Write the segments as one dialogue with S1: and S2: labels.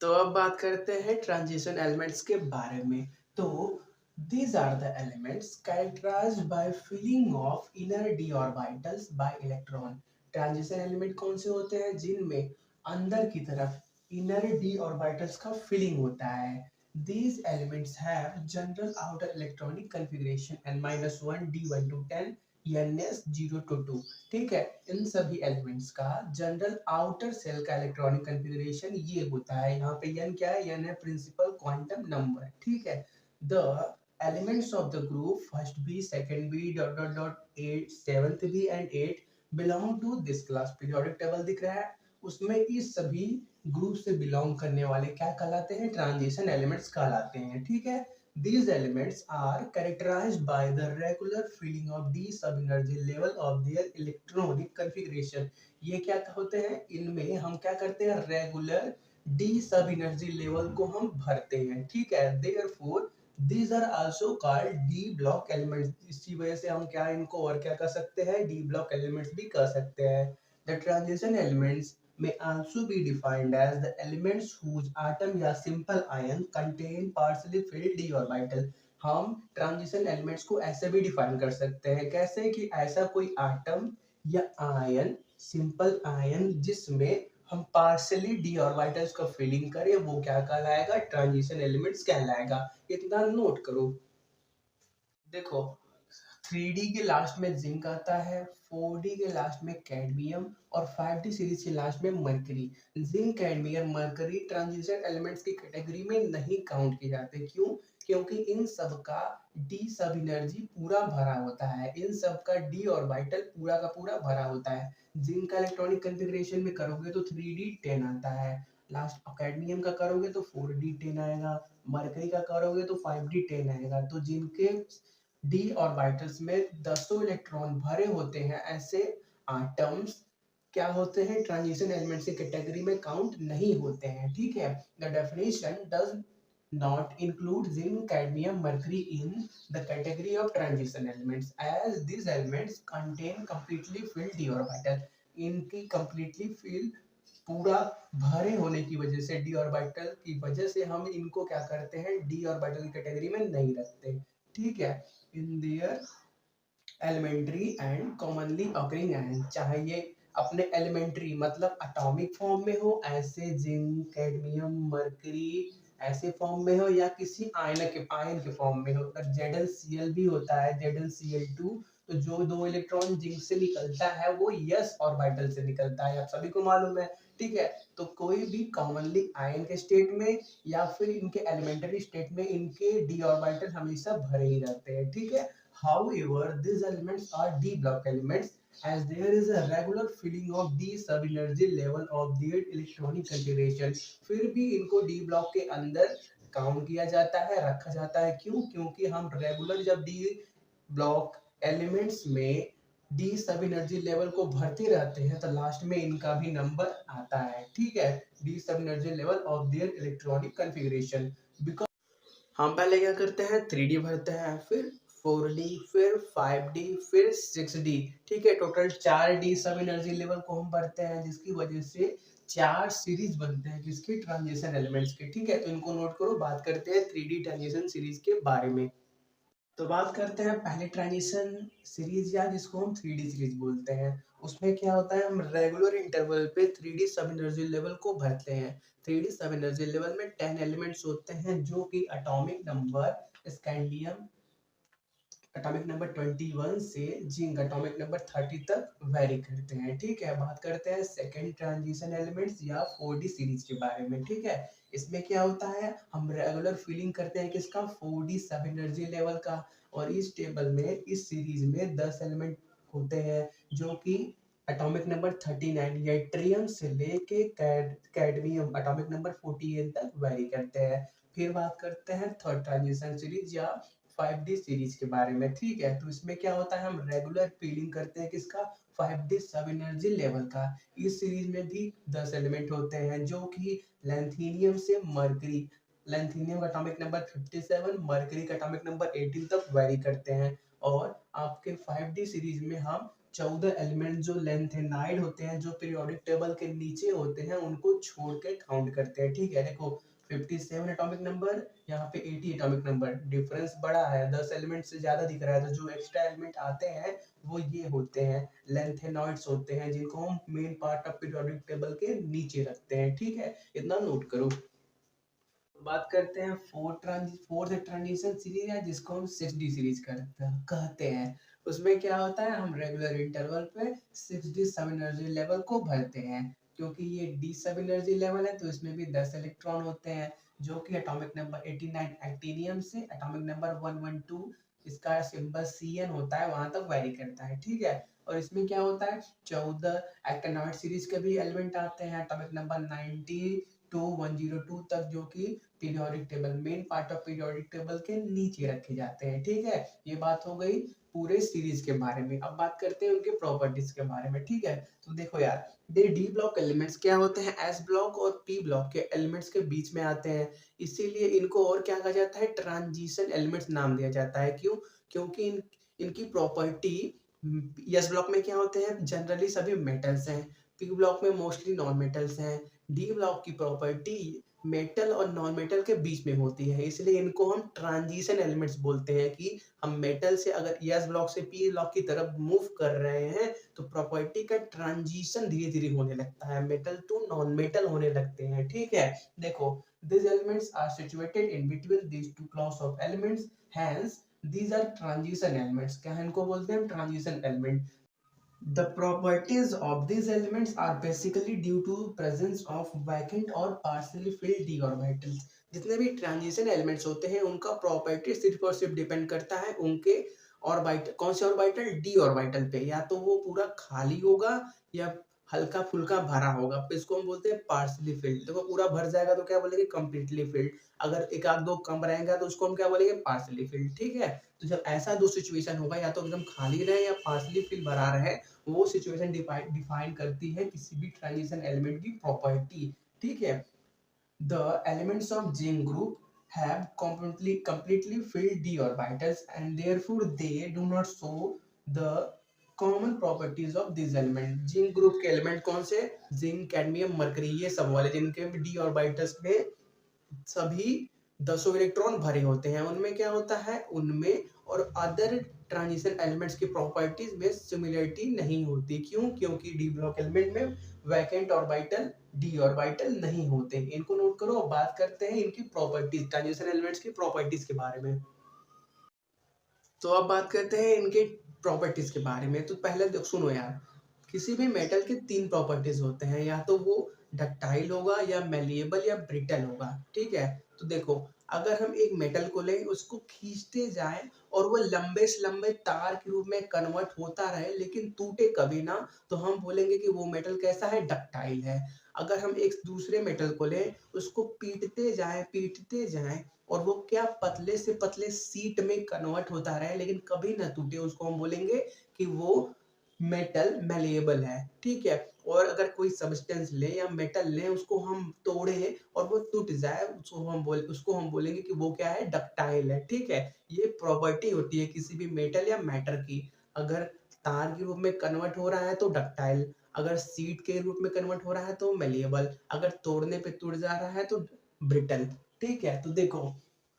S1: तो अब बात करते हैं ट्रांजिशन एलिमेंट्स के बारे में। तो these are the elements characterized by filling of inner d orbitals by electron। Transition element कौन से होते हैं? जिनमें अंदर की तरफ इनर d ऑर्बिटल्स का फिलिंग होता है। These elements have general outer electronic configuration n-1 d1 to 10 ns 0 to 2। ठीक है, इन सभी एलिमेंट्स का जनरल आउटर सेल का इलेक्ट्रॉनिक कॉन्फ़िगरेशन ये होता है। यहाँ पे n क्या है? n है प्रिंसिपल क्वांटम नंबर। ठीक है, the elements of the group first b second b dot dot dot 8 seventh b and 8 belong to this class। Periodic table दिख रहा है, उसमें इस सभी ग्रुप से बिलोंग करने वाले क्या कहलाते हैं? ट्रांजिशन एलिमेंट्स कहलाते हैं। ठीक है, these elements are characterized by the regular filling of d sub energy level of their electronic configuration। ये क्या होते हैं? इनमें हम क्या करते हैं? रेगुलर d सब एनर्जी लेवल को हम भरते हैं। ठीक है, therefore these are also called d block elements। इसी वजह से हम क्या इनको और क्या कर सकते हैं? d block elements भी कह सकते हैं। the transition elements may also be defined as the elements whose atom या simple ion contain partially filled d orbital। हम ट्रांजिशन एलिमेंट्स को ऐसे भी डिफाइन कर सकते हैं। कैसे? कि ऐसा कोई आटम या आयन, सिंपल आयन जिसमें हम पार्शियली डी ऑर्बिटल्स का फिलिंग करें, वो क्या कहलाएगा? ट्रांजिशन एलिमेंट्स कहलाएगा। इतना नोट करो। देखो, 3D के लास्ट में जिंक आता है, 4D के लास्ट में कैडमियम और 5D सीरीज के लास्ट में mercury. Zinc, cadmium, mercury transition elements की कैटेगरी में नहीं काउंट किए जाते। क्यों? क्योंकि इन सब का डी सब एनर्जी पूरा भरा होता है, इन सब का डी ऑर्बिटल पूरा का पूरा भरा होता है। जिंक का इलेक्ट्रॉनिक कॉन्फ़िगरेशन में करोगे तो 3D 10 आता है, लास्ट कैडमियम का करोगे तो 4D 10 आएगा, मरकरी का करोगे तो 5D 10 आएगा। तो जिनके डी ऑर्बिटल्स में 10 इलेक्ट्रॉन भरे होते हैं, ऐसे एटम्स क्या होते हैं? ट्रांजिशन एलिमेंट्स की कैटेगरी में काउंट नहीं होते हैं। ठीक है, the definition does not include zinc, cadmium, mercury in the category of transition elements as these elements contain completely filled d orbital। इनकी completely fill पूरा भरे होने की वजह से, डी ऑर्बिटल की वजह से हम इनको क्या करते हैं? डी ऑर्बिटल की कैटेगरी में नहीं रखते। ठीक है, in their elementary and commonly occurring ion, चाहे ये अपने एलिमेंट्री मतलब एटॉमिक फॉर्म में हो, ऐसे जिंक, कैडमियम, मरकरी ऐसे फॉर्म में हो, या किसी आयन के फॉर्म में हो। ZnCl भी होता है, ZnCl2। तो जो दो इलेक्ट्रॉन जिंक से निकलता है वो यस ऑर्बिटल से निकलता है, आप सभी को मालूम है। ठीक है, तो कोई भी कॉमनली आयन के स्टेट में या फिर इनके एलिमेंट्री स्टेट में इनके डी ऑर्बिटल हमेशा भरे ही रहते हैं। ठीक है, however these elements are d block elements as there is a regular filling of d sub energy level of their electronic configuration। फिर भी इनको d block के अंदर काउंट किया जाता है, रखा जाता है। क्यों? क्योंकि हम रेगुलर जब d ब्लॉक एलिमेंट्स में डी सब एनर्जी लेवल को भरते रहते हैं तो लास्ट में इनका भी नंबर आता है। ठीक है, डी सब energy level of their electronic configuration. Because हम पहले क्या करते हैं? 3D भरते हैं, फिर 4D, फिर 5D, फिर 6D। ठीक है, टोटल 4D सब एनर्जी लेवल को हम भरते हैं, जिसकी वजह से 4 सीरीज बनते हैं किसके? ट्रांजिशन एलिमेंट्स के। ठीक है, तो इनको नोट करो। बात करते हैं 3D ट्रांजिशन सीरीज के बारे में। तो बात करते हैं पहले ट्रांजिशन सीरीज, या जिसको हम 3D सीरीज बोलते हैं। उसमें क्या होता है? हम रेगुलर इंटरवल पे 3D सब एनर्जी लेवल को भरते हैं। 3D सब एनर्जी लेवल में 10 एलिमेंट्स होते हैं, जो कि atomic number scandium atomic number 21 से जिंक एटॉमिक नंबर 30 तक वेरी करते हैं। ठीक है, बात करते हैं सेकंड ट्रांजिशन एलिमेंट्स या 4D सीरीज के बारे में। ठीक है, इसमें क्या होता है? हम रेगुलर फीलिंग करते हैं किसका? 4D सब एनर्जी लेवल का। और इस टेबल में, इस सीरीज में 10 एलिमेंट होते हैं, जो कि एटॉमिक नंबर 39 या ट्रियम से लेके कैडमियम एटॉमिक नंबर 48 तक वेरी करते हैं। फिर बात करते हैं थर्ड ट्रांजिशन सीरीज या 5D सीरीज के बारे में। ठीक है, तो इसमें क्या होता है? हम रेगुलर फीलिंग करते हैं किसका? 5D सब एनर्जी लेवल का। इस सीरीज में भी 10 एलिमेंट होते हैं, जो कि लैंथेनियम से मरकरी, लैंथेनियम का एटॉमिक नंबर 57, मरकरी का एटॉमिक नंबर 18 तक वेरी करते हैं। और आपके 5D सीरीज में हम 14 एलिमेंट जो लेंथेनाइड होते हैं, जो पीरियोडिक टेबल के नीचे होते हैं, उनको छोड़ के काउंट करते हैं। ठीक है, देखो 57 एटॉमिक नंबर, यहाँ पे 80 एटॉमिक नंबर, डिफरेंस बड़ा है, 10 एलिमेंट से ज्यादा दिख रहा है। तो जो एक्स्ट्रा एलिमेंट आते हैं वो ये होते हैं, लेंथेनॉइड्स होते हैं, जिनको हम main part of periodic table के नीचे रखते हैं। ठीक है, इतना नोट करो। बात करते हैं फोर्थ ट्रांजिशन सीरीज है, जिसको हम 6D सीरीज कहते हैं। उसमें क्या होता है, हम रेगुलर इंटरवल पे 6D सब एनर्जी लेवल को भरते हैं। क्योंकि ये D सब एनर्जी लेवल है तो इसमें भी 10 इलेक्ट्रॉन होते हैं, जो कि एटॉमिक नंबर 89 एक्टिनियम से एटॉमिक नंबर 112, इसका सिंबल Cn होता है, वहां तक वेरी करता है। ठीक है, और इसमें क्या होता है, 14 एक्टिनॉइड सीरीज के भी एलिमेंट आते हैं, एटॉमिक नंबर 90 टू 102 तक, जो कि periodic table, main part of periodic table के नीचे रखे जाते हैं। ठीक है, ये बात हो गई पूरे सीरीज के बारे में। अब बात करते हैं उनके प्रॉपर्टीज के बारे में। ठीक है, तो देखो यार, दे डी ब्लॉक एलिमेंट्स क्या होते हैं, एस ब्लॉक और पी ब्लॉक के एलिमेंट्स के बीच में आते हैं, इसीलिए इनको और क्या कहा जाता है, ट्रांजिशन एलिमेंट्स नाम दिया जाता है। क्यों? क्योंकि इनकी प्रॉपर्टी, एस ब्लॉक में क्या होते हैं, जनरली सभी मेटल्स हैं, पी ब्लॉक में मोस्टली नॉन मेटल्स हैं, डी ब्लॉक की प्रॉपर्टी मेटल और नॉन मेटल के बीच में होती है, इसलिए इनको हम ट्रांजिशन एलिमेंट्स बोलते हैं। कि हम मेटल से अगर एस ब्लॉक से पी ब्लॉक की तरफ मूव कर रहे हैं तो प्रॉपर्टी का ट्रांजिशन धीरे धीरे होने लगता है, मेटल टू नॉन मेटल होने लगते हैं। ठीक है, देखो, these elements are situated in between these two class of elements, hence these are transition elements। क्या है, इनको बोलते हैं transition element. The properties of these elements are basically due to presence of vacant और partially filled d orbitals। जितने भी transition elements होते हैं उनका प्रॉपर्टी सिर्फ और सिर्फ डिपेंड करता है उनके ऑर्बिटल, कौन से ऑर्बिटल, डी ऑर्बिटल पे, या तो वो पूरा खाली होगा या हल्का फुल्का भरा होगा, तो इसको हम बोलते हैं पार्शली फिल्ड। देखो पूरा भर जाएगा तो क्या बोलेंगे, कंप्लीटली फिल्ड। अगर एक आध दो कम रहेगा तो उसको हम क्या बोलेंगे, पार्शली फिल्ड। ठीक है, तो जब ऐसा दो सिचुएशन होगा, या तो एकदम खाली रहे या पार्शली फिल भरा रहे, वो सिचुएशन डिफाइन करती है किसी भी ट्रांजिशन एलिमेंट की प्रॉपर्टी। ठीक है, the elements of zinc group have completely filled d orbitals and therefore they do not show the common properties of these element। Zinc group के एलिमेंट कौन से, जिंक, कैडमियम, मरकरी, ये सब वाले जिनके डी ऑर्बिटल्स में सभी 10 इलेक्ट्रॉन भरे होते हैं, उनमें क्या होता है, उनमें और अदर ट्रांजिशन एलिमेंट्स की प्रॉपर्टीज में सिमिलरिटी नहीं होती। क्यों? क्योंकि डी ब्लॉक एलिमेंट में वैकेंट ऑर्बिटल, डी ऑर्बिटल नहीं होते। इनको नोट करो। बात करते हैं इनकी प्रॉपर्टीज, ट्रांजिशन एलिमेंट्स की प्रॉपर्टीज के बारे में। तो अब बात करते हैं इनके प्रॉपर्टीज के बारे में। तो पहले सुनो यार, किसी भी मेटल के 3 प्रॉपर्टीज होते हैं, या तो वो डक्टाइल होगा या मेलिएबल या ब्रिटल होगा। ठीक है, तो देखो, अगर हम एक मेटल को लें, उसको खींचते जाएं और वो लंबे से लंबे तार के रूप में कन्वर्ट होता रहे लेकिन टूटे कभी ना, तो हम बोलेंगे कि वो मेटल कैसा है, डक्टाइल है। अगर हम एक दूसरे मेटल को लें, उसको पीटते जाएं और वो क्या पतले से पतले सीट में कन्वर्ट होता रहे लेकिन कभी ना टूटे, उसको हम बोलेंगे कि वो मेटल मैलिएबल है। ठीक है, और अगर कोई सब्सटेंस ले या मेटल ले, उसको हम तोड़े और वो टूट जाए, उसको हम बोलेंगे कि वो क्या है, डक्टाइल है। ठीक है, ये प्रॉपर्टी होती है किसी भी मेटल या मैटर की। अगर तार के रूप में कन्वर्ट हो रहा है तो डक्टाइल, अगर सीट के रूप में कन्वर्ट हो रहा है तो मैलिएबल, अगर तोड़ने पे टूट जा रहा है तो ब्रिटल। ठीक है, तो देखो,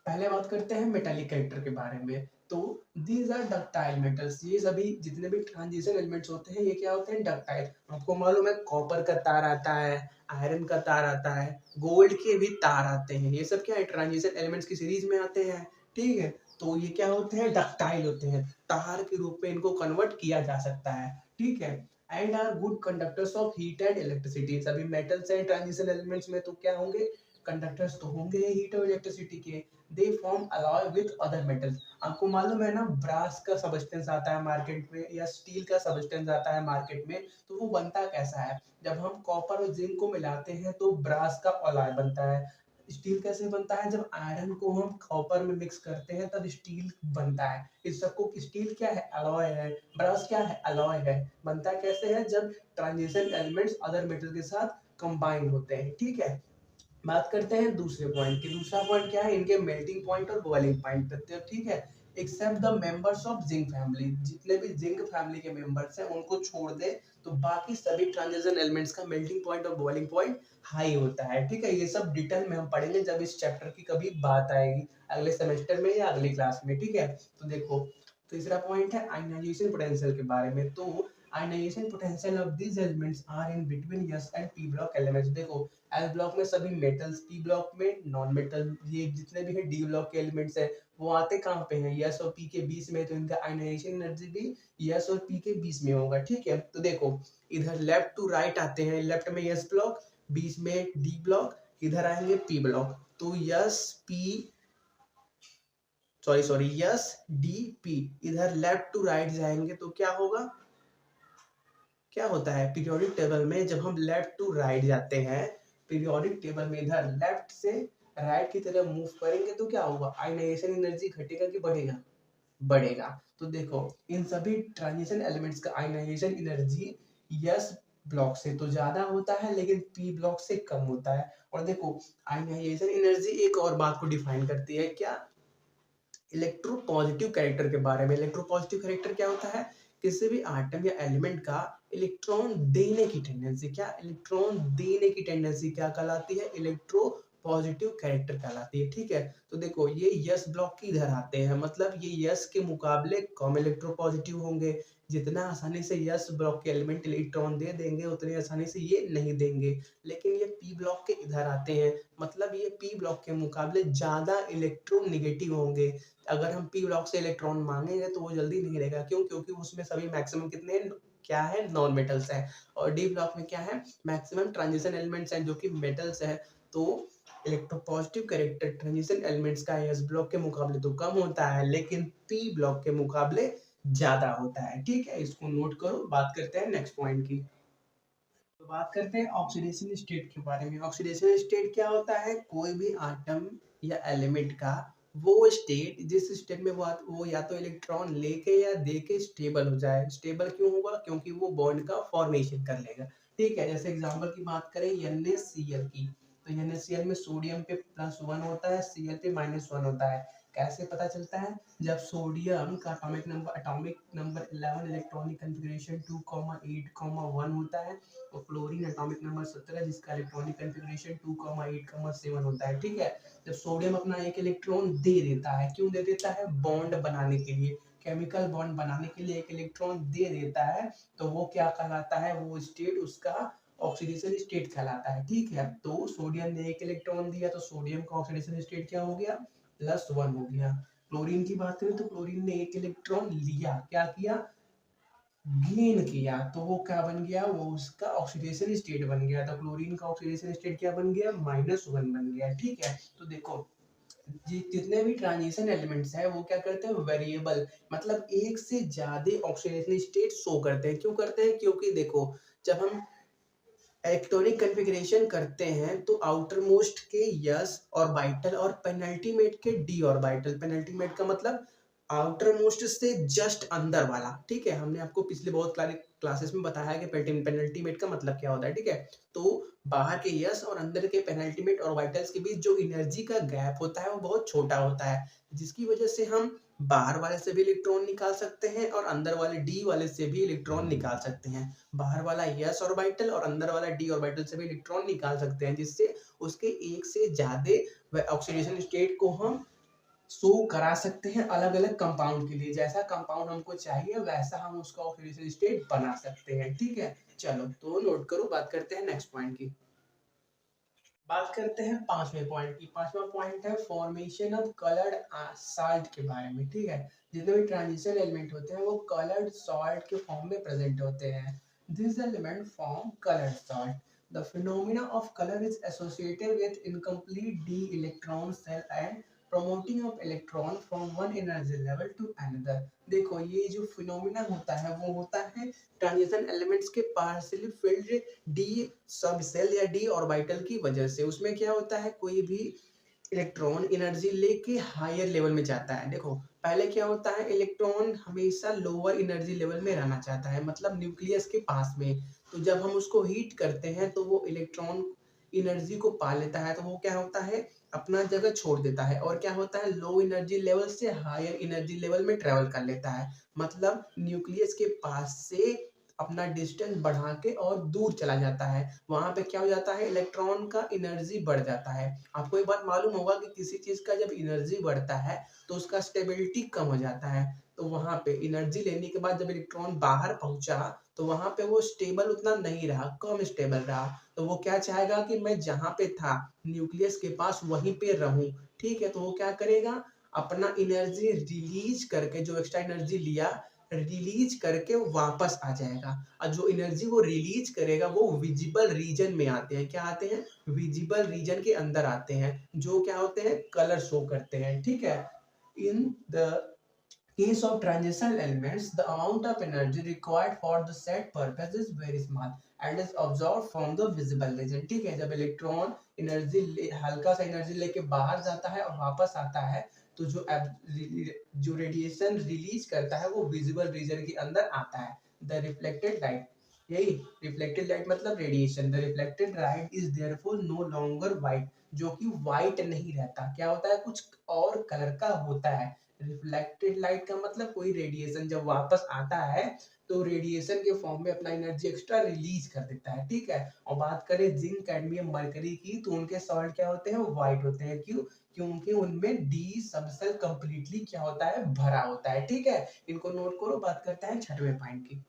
S1: पहले बात करते हैं मेटालिक कैरेक्टर के बारे में। तो दीज आर डक्टाइल मेटल्स, ये सभी जितने भी ट्रांजिशन एलिमेंट्स होते हैं, ये क्या होते हैं, डक्टाइल। आपको मालूम है, कॉपर का तार आता है, आयरन का तार आता है, गोल्ड के भी तार आते हैं, ये सब क्या है, ट्रांजिशन एलिमेंट्स की सीरीज में आते हैं। ठीक है, तो ये क्या होते हैं, डक्टाइल होते हैं, तार के रूप में इनको कन्वर्ट किया जा सकता है। ठीक है, and are good conductors of heat and electricity. सभी मेटल्स हैं ट्रांजिशन एलिमेंट्स में, तो क्या होंगे, कंडक्टर्स तो होंगे हीट और इलेक्ट्रिसिटी के। They form alloy with other metals. आपको मालूम है ना, ब्रास का सब्सटेंस आता है मार्केट में या स्टील का सब्सटेंस आता है मार्केट में, तो वो बनता कैसा है, जब हम कॉपर और जिंक को मिलाते हैं तो ब्रास का अलॉय बनता है। स्टील कैसे बनता है, जब आयरन को हम कॉपर में मिक्स करते हैं तब स्टील बनता है। इस सबको, स्टील क्या है, अलॉय है, ब्रास क्या है, अलॉय है। बनता कैसे है, जब ट्रांजिशन एलिमेंट्स अदर मेटल के साथ कंबाइन होते हैं। ठीक है, बात करते हैं दूसरे पॉइंट की। दूसरा पॉइंट क्या है, इनके मेल्टिंग पॉइंट और बॉइलिंग पॉइंट पे। ठीक है, except the members of zinc family, जितने भी जिंक फैमिली के मेंबर्स हैं उनको छोड़ दे तो बाकी सभी ट्रांजिशन एलिमेंट्स का मेल्टिंग पॉइंट और बॉइलिंग पॉइंट हाई होता है। ठीक है, ये सब डिटेल में हम पढ़ेंगे जब इस चैप्टर की कभी बात आएगी अगले सेमेस्टर में या अगली क्लास में। ठीक है, तो देखो तीसरा पॉइंट है आयनाइजेशन पोटेंशियल के बारे में। तो ionisation potential of these elements are in between s and p block elements. देखो एस ब्लॉक में सभी मेटल्स, पी ब्लॉक में नॉन मेटल, ये जितने भी है डी ब्लॉक के एलिमेंट्स है वो आते कहाँ पे हैं, यस और पी के बीच में, तो इनका आयनाइजेशन एनर्जी भी यस और पी के बीच में होगा। ठीक है, तो देखो इधर लेफ्ट टू राइट आते हैं, लेफ्ट में यस ब्लॉक, बीच में डी ब्लॉक, इधर आएंगे पी ब्लॉक। तो yes P sorry yes D P, इधर लेफ्ट टू राइट जाएंगे तो क्या होगा, क्या होता है पीरियोडिक टेबल में जब हम लेफ्ट टू राइट जाते हैं, पीरियोडिक टेबल में इधर लेफ्ट से राइट की तरफ मूव करेंगे तो क्या होगा, आयनाइजेशन एनर्जी घटेगा कि बढ़ेगा, बढ़ेगा। तो देखो इन सभी ट्रांजिशन एलिमेंट्स का आयनाइजेशन एनर्जी यस ब्लॉक से तो ज्यादा होता है लेकिन पी ब्लॉक से कम होता है। और देखो आयनाइजेशन एनर्जी एक और बात को डिफाइन करती है, क्या, इलेक्ट्रोपॉजिटिव कैरेक्टर के बारे में। इलेक्ट्रोपॉजिटिव कैरेक्टर क्या होता है, किसी भी आटम या एलिमेंट का इलेक्ट्रॉन देने की टेंडेंसी, क्या इलेक्ट्रॉन देने की टेंडेंसी क्या कहलाती है, इलेक्ट्रो पॉजिटिव कैरेक्टर कहलाती है। ठीक है, तो देखो ये यस ब्लॉक की इधर आते हैं, मतलब ये यस के मुकाबले कम इलेक्ट्रोपॉजिटिव होंगे, जितना आसानी से यस ब्लॉक के एलिमेंट इलेक्ट्रॉन दे देंगे उतनी आसानी से ये नहीं देंगे। लेकिन ये पी ब्लॉक के इधर आते हैं, मतलब ये पी ब्लॉक के मुकाबले ज्यादा इलेक्ट्रोनेगेटिव होंगे। अगर हम पी ब्लॉक से इलेक्ट्रॉन मांगेंगे तो वो जल्दी नहीं देगा, क्यों, क्योंकि उसमें सभी मैक्सिमम कितने क्या है, नॉन मेटल्स है। और डी ब्लॉक में क्या है, मैक्सिमम ट्रांजिशन एलिमेंट्स हैं जो कि मेटल्स है। तो इलेक्ट्रोपॉजिटिव कैरेक्टर ट्रांजिशन एलिमेंट्स का एस ब्लॉक के मुकाबले तो कम होता है लेकिन पी ब्लॉक के मुकाबले ज्यादा होता है। ठीक है, इसको नोट करो। बात करते हैं नेक्स्ट पॉइंट की। तो बात करते हैं ऑक्सीडेशन स्टेट के बारे में। ऑक्सीडेशन स्टेट क्या होता है, कोई भी आटम या एलिमेंट का वो स्टेट जिस स्टेट में वो या तो इलेक्ट्रॉन लेके या दे के स्टेबल हो जाए। स्टेबल क्यों होगा, क्योंकि वो बॉन्ड का फॉर्मेशन कर लेगा। ठीक है, जैसे एग्जांपल की बात करें NaCl की, तो NaCl में सोडियम पे +1 होता है, Cl पे -1 होता है। कैसे पता चलता है, जब सोडियम का एटॉमिक नंबर 11 इलेक्ट्रॉनिक कॉन्फ़िगरेशन 2,8,1 होता है, और क्लोरीन एटॉमिक नंबर 17 जिसका इलेक्ट्रॉनिक कॉन्फ़िगरेशन 2,8,7 होता है। ठीक है, जब सोडियम अपना एक इलेक्ट्रॉन दे देता है, क्यों दे देता है, बॉन्ड बनाने के लिए, केमिकल बॉन्ड बनाने के लिए एक इलेक्ट्रॉन दे देता है, तो वो क्या कहलाता है, वो स्टेट उसका ऑक्सीडेशन स्टेट कहलाता है। ठीक है, तो सोडियम ने एक इलेक्ट्रॉन दिया तो सोडियम का ऑक्सीडेशन स्टेट क्या हो गया, +1 हो गया। क्लोरीन की बात करें तो क्लोरीन ने एक इलेक्ट्रॉन लिया, क्या किया, गेन किया, तो वो क्या बन गया, वो उसका ऑक्सीडेशन स्टेट बन गया। तो क्लोरीन का ऑक्सीडेशन स्टेट क्या बन गया, -1 बन गया। ठीक है, तो देखो जितने भी ट्रांजिशन एलिमेंट्स हैं वो क्या करते हैं, वेरिएबल, मतलब एक से ज्यादा ऑक्सीडेशन स्टेट शो करते हैं। क्यों करते हैं, क्योंकि देखो जब हम इलेक्ट्रॉनिक कॉन्फ़िगरेशन करते हैं तो आउटर मोस्ट के यस ऑर्बिटल और पेनल्टीमेट के डी ऑर्बिटल, पेनल्टीमेट का मतलब आउटर मोस्ट से जस्ट अंदर वाला। ठीक है, हमने आपको पिछले बहुत क्लासेस में बताया है कि पेनल्टीमेट का मतलब क्या होता है। ठीक है, तो बाहर के यस और अंदर के पेनल्टीमेट ऑर्बिटल्स के बीच जो एनर्जी का गैप होता है वो बहुत छोटा होता है, जिसकी वजह से हम बाहर वाले से भी इलेक्ट्रॉन निकाल सकते हैं और अंदर वाले डी वाले से भी इलेक्ट्रॉन निकाल सकते हैं। बाहर वाला यस ऑर्बिटल और अंदर वाला डी ऑर्बिटल से भी इलेक्ट्रॉन निकाल सकते हैं, जिससे उसके एक से ज्यादा ऑक्सीडेशन स्टेट को हम शो करा सकते हैं अलग अलग कंपाउंड के लिए। जैसा कंपाउंड हमको चाहिए वैसा हम उसका ऑक्सीडेशन स्टेट बना सकते हैं। ठीक है, चलो तो नोट करो। बात करते हैं नेक्स्ट पॉइंट की। बात करते हैं पांचवें पॉइंट की। पांचवा पॉइंट है फॉर्मेशन ऑफ कलर्ड सॉल्ट के बारे में। ठीक है, जितने भी ट्रांजिशन एलिमेंट होते हैं वो कलर्ड सॉल्ट के फॉर्म में प्रेजेंट होते हैं। This element form coloured salt. The phenomena of color is associated with incomplete d electron cell and promoting of electron from one energy level to another। देखो ये जो फिनोमिना होता है वो होता है ट्रांजिशन एलिमेंट्स के पार्शियली फिल्ड डी सब सेल या डी ऑर्बिटल की वजह से। उसमें क्या होता है, कोई भी इलेक्ट्रॉन एनर्जी लेके हायर लेवल में जाता है। देखो पहले क्या होता है, इलेक्ट्रॉन हमेशा लोअर एनर्जी लेवल में रहना चाहता है, मतलब न्यूक्लियस के पास में। तो जब हम उसको हीट करते हैं तो वो इलेक्ट्रॉन एनर्जी को पा लेता है तो वो क्या होता है, अपना जगह छोड़ देता है और क्या होता है, लो एनर्जी लेवल से हायर एनर्जी लेवल में ट्रेवल कर लेता है। मतलब न्यूक्लियस के पास से अपना डिस्टेंस बढ़ा के और दूर चला जाता है। वहां पे क्या हो जाता है, इलेक्ट्रॉन का एनर्जी बढ़ जाता है। आपको एक बात मालूम होगा कि किसी चीज का जब एनर्जी बढ़ता है तो उसका स्टेबिलिटी कम हो जाता है। तो वहां पे एनर्जी लेने के बाद जब इलेक्ट्रॉन बाहर पहुंचा तो वहां पे वो स्टेबल उतना नहीं रहा, कम स्टेबल रहा। तो वो क्या चाहेगा कि मैं जहां पे था न्यूक्लियस के पास वहीं पे रहूं। ठीक है, तो वो क्या करेगा, अपना एनर्जी रिलीज करके, जो एक्स्ट्रा एनर्जी लिया रिलीज करके वापस आ जाएगा। और जो एनर्जी वो रिलीज करेगा वो विजिबल रीजन में आते हैं। क्या आते हैं, विजिबल रीजन के अंदर आते हैं, जो क्या होते हैं, कलर शो करते हैं। ठीक है, in the case of transitional elements, the amount of energy required for the set purpose is very small and is absorbed from the visible region। ठीक है, जब इलेक्ट्रॉन एनर्जी हल्का सा एनर्जी लेके बाहर जाता है और वापस आता है तो जो रेडिएशन रिलीज करता है वो विजिबल रीजन के अंदर आता है। द रिफ्लेक्टेड लाइट, यही रिफ्लेक्टेड लाइट मतलब radiation. The reflected light is therefore no longer white, जो कि व्हाइट नहीं रहता, क्या होता है, कुछ और कलर का होता है। रिफ्लेक्टेड लाइट का मतलब कोई रेडिएशन जब वापस आता है तो रेडिएशन के फॉर्म में अपना एनर्जी एक्स्ट्रा रिलीज कर देता है। ठीक है, और बात करें जिंक कैडमियम मरकरी की तो उनके सॉल्ट क्या होते हैं, व्हाइट होते हैं। क्यों, क्योंकि उनमें डी सबसेल कंप्लीटली क्या होता है, भरा होता है। ठीक है, इनको नोट करो। बात करते हैं छठवें पॉइंट की।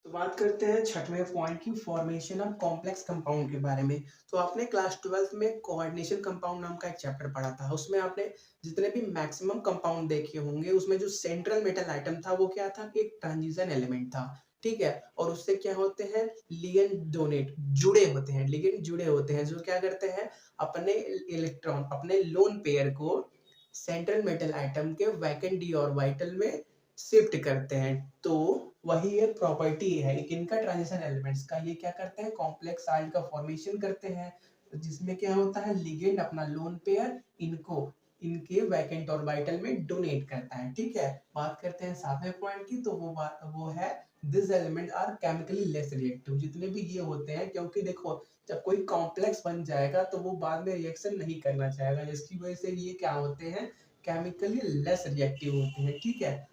S1: तो बात करते हैं छठवें पॉइंट की, फॉर्मेशन ऑफ कॉम्प्लेक्स कंपाउंड के बारे में। तो आपने क्लास 12th में कोऑर्डिनेशन कंपाउंड नाम का एक चैप्टर पढ़ा था, उसमें आपने जितने भी मैक्सिमम कंपाउंड देखे होंगे उसमें जो सेंट्रल मेटल आइटम था वो क्या था, एक ट्रांजिशन एलिमेंट था। ठीक है, और उससे क्या होते हैं, लिगेंड डोनेट जुड़े होते हैं, लिगेंड जुड़े होते हैं, जो क्या करते हैं, अपने इलेक्ट्रॉन, अपने लोन पेयर को सेंट्रल मेटल आइटम के वैकेंट डी ऑर्बिटल में शिफ्ट करते हैं। तो वही एक प्रॉपर्टी है इनका, ट्रांजिशन एलिमेंट्स का। ये क्या करते हैं, कॉम्प्लेक्स साइड का फॉर्मेशन करते हैं, जिसमें क्या होता है, लिगेंड अपना लोन पेयर इनको इनके वैकेंट ऑर्बिटल में डोनेट करता है। ठीक है, बात करते हैं सातवें पॉइंट की, तो वो है this element are chemically less reactive. जितने भी ये होते हैं, क्योंकि देखो जब कोई कॉम्प्लेक्स बन जाएगा तो वो बाद में रिएक्शन नहीं करना चाहेगा, जिसकी वजह से ये क्या होते हैं, केमिकली लेस रिएक्टिव होते हैं। ठीक है,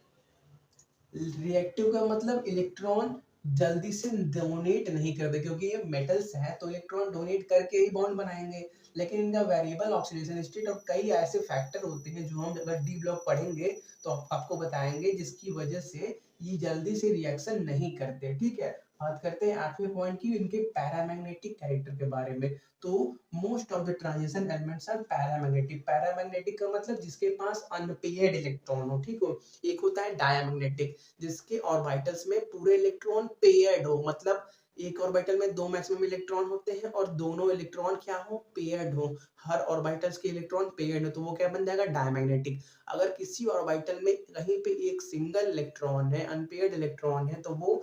S1: रिएक्टिव का मतलब इलेक्ट्रॉन जल्दी से डोनेट नहीं करते, क्योंकि ये मेटल्स हैं तो इलेक्ट्रॉन डोनेट करके ही बॉन्ड बनाएंगे। लेकिन इनका वेरिएबल ऑक्सीडेशन स्टेट और कई ऐसे फैक्टर होते हैं जो हम अगर डी ब्लॉक पढ़ेंगे तो आपको बताएंगे, जिसकी वजह से ये जल्दी से रिएक्शन नहीं करते। ठीक है, बात करते हैं आठवें पॉइंट की, इनके पैरामैग्नेटिक कैरेक्टर के बारे में। तो most of the transition elements are paramagnetic. Paramagnetic का मतलब जिसके पास अनपेयर्ड इलेक्ट्रॉन हो। ठीक हो, एक होता है डायमैग्नेटिक, जिसके ऑर्बिटल्स में पूरे इलेक्ट्रॉन पेयर्ड हो, मतलब एक ऑर्बिटल में दो मैक्सिमम इलेक्ट्रॉन होते हैं और दोनों इलेक्ट्रॉन क्या हो, पेयर्ड हो, हर ऑर्बिटल्स के इलेक्ट्रॉन पेयर्ड हो, तो वो क्या बन जाएगा, डायमैग्नेटिक। अगर किसी ऑर्बिटल में कहीं पे एक सिंगल इलेक्ट्रॉन है, अनपेयर्ड इलेक्ट्रॉन है, तो वो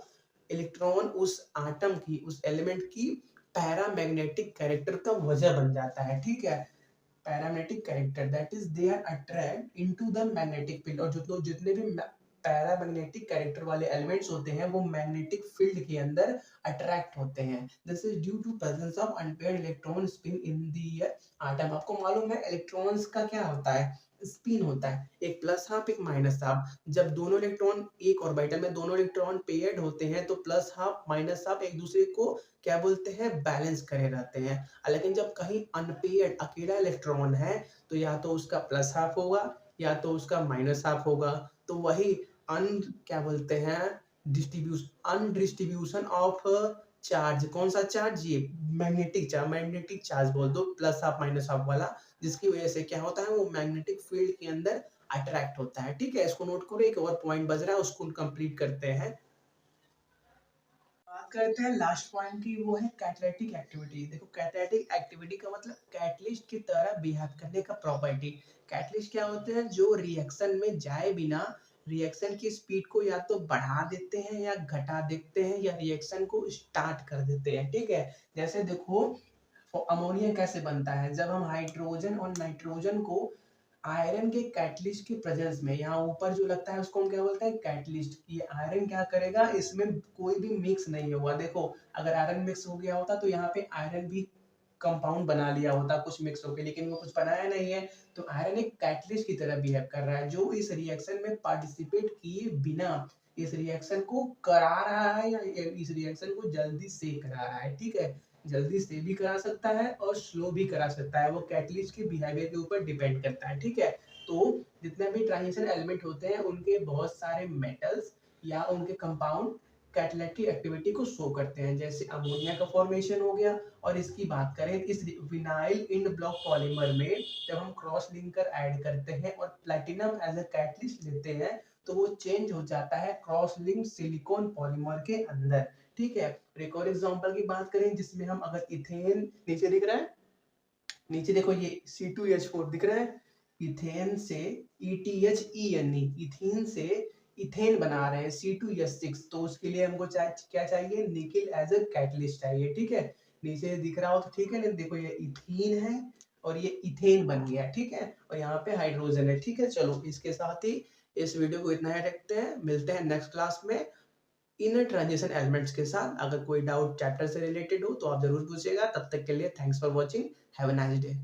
S1: इलेक्ट्रॉन उस आटम की, उस एलिमेंट की पैरामैग्नेटिक कैरेक्टर का वजह बन जाता है। ठीक है, paramagnetic character that is they are attract into the magnetic field. और जो जितने भी पैरामैग्नेटिक कैरेक्टर वाले एलिमेंट्स होते हैं वो मैग्नेटिक फील्ड के अंदर अट्रैक्ट होते हैं। This is due to presence of unpaired electron spin in the atom. आपको मालूम है इलेक्ट्रॉन्स का क्या होता है, स्पिन होता है, एक प्लस हाफ एक माइनस हाफ। जब दोनों इलेक्ट्रॉन एक ऑर्बिटल में दोनों इलेक्ट्रॉन पेयर्ड होते हैं तो प्लस हाफ माइनस हाफ एक दूसरे को क्या बोलते हैं, बैलेंस करे रहते हैं। लेकिन जब कहीं अनपेयर्ड अकेला इलेक्ट्रॉन है तो या तो उसका प्लस हाफ होगा या तो उसका माइनस हाफ होगा। तो वही अन क्या बोलते हैं, अनडिस्ट्रीब्यूशन ऑफ चार्ज। कौन सा चार्ज, ये मैग्नेटिक चार्ज, मैग्नेटिक चार्ज बोल दो, प्लस हाफ माइनस हाफ वाला, जिसकी वजह से क्या होता है, वो मैग्नेटिक फील्ड के अंदर अट्रैक्ट होता है। ठीक है, इसको नोट करो, एक और पॉइंट बच रहा है, उसको कंप्लीट करते हैं। बात करते हैं लास्ट पॉइंट की, वो है कैटालिटिक एक्टिविटी। देखो कैटालिटिक एक्टिविटी का मतलब कैटलिस्ट की तरह बिहेव करने का प्रॉपर्टी। कैटलिस्ट क्या होते हैं, जो रिएक्शन में जाए बिना रिएक्शन की स्पीड को या तो बढ़ा देते हैं या घटा देते हैं या रिएक्शन को स्टार्ट कर देते हैं। ठीक है, जैसे देखो अमोनिया कैसे बनता है, जब हम हाइड्रोजन और नाइट्रोजन को आयरन के कैटलिस्ट के प्रेजेंस में, यहाँ ऊपर जो लगता है उसको हम क्या बोलते हैं, कैटलिस्ट। ये आयरन क्या करेगा, इसमें कोई भी मिक्स नहीं होगा। देखो अगर आयरन मिक्स हो गया होता तो यहाँ पे आयरन भी कंपाउंड बना लिया होता कुछ मिक्स होके, लेकिन वो कुछ बनाया नहीं है। तो आयरन एक कैटलिस्ट की तरह बिहेव कर रहा है, जो इस रिएक्शन में पार्टिसिपेट किए बिना इस रिएक्शन को करा रहा है या इस रिएक्शन को जल्दी से करा रहा है। ठीक है, जल्दी से भी करा सकता है और स्लो भी करा सकता है, वो कैटलिस्ट के बिहेवियर के ऊपर डिपेंड करता है। ठीक है, तो जितने भी ट्रांजिशन एलिमेंट होते हैं उनके बहुत सारे मेटल्स या उनके कंपाउंड कैटालिटिक एक्टिविटी को शो करते हैं, जैसे अमोनिया का फॉर्मेशन हो गया। और इसकी बात करें इस विनाइल इंड ब्लॉक पॉलीमर में, जब हम क्रॉस लिंकर ऐड करते हैं और प्लैटिनम एज अ कैटलिस्ट लेते हैं तो वो चेंज हो जाता है क्रॉस लिंक सिलिकॉन पॉलीमर के अंदर। ठीक है, एक और एग्जांपल की बात करें जिसमें हम अगर इथेन, नीचे दिख रहा है, नीचे देखो ये C2H4 दिख रहा है, इथेन से ETHENE, इथेन से इथेन बना रहे हैं C2H6, तो उसके लिए हमको क्या चाहिए, निकेल एज अ कैटलिस्ट चाहिए। ठीक है, नीचे दिख रहा हो तो ठीक है, नहीं देखो ये इथीन है और ये इथेन बन गया। ठीक है, और यहाँ पे हाइड्रोजन है। ठीक है, चलो इसके साथ ही इस वीडियो को इतना ही रखते हैं, मिलते हैं नेक्स्ट क्लास में इनर ट्रांजिशन एलिमेंट्स के साथ। अगर कोई डाउट चैप्टर से रिलेटेड हो तो आप जरूर पूछिएगा। तब तक के लिए thanks for watching, have a nice day.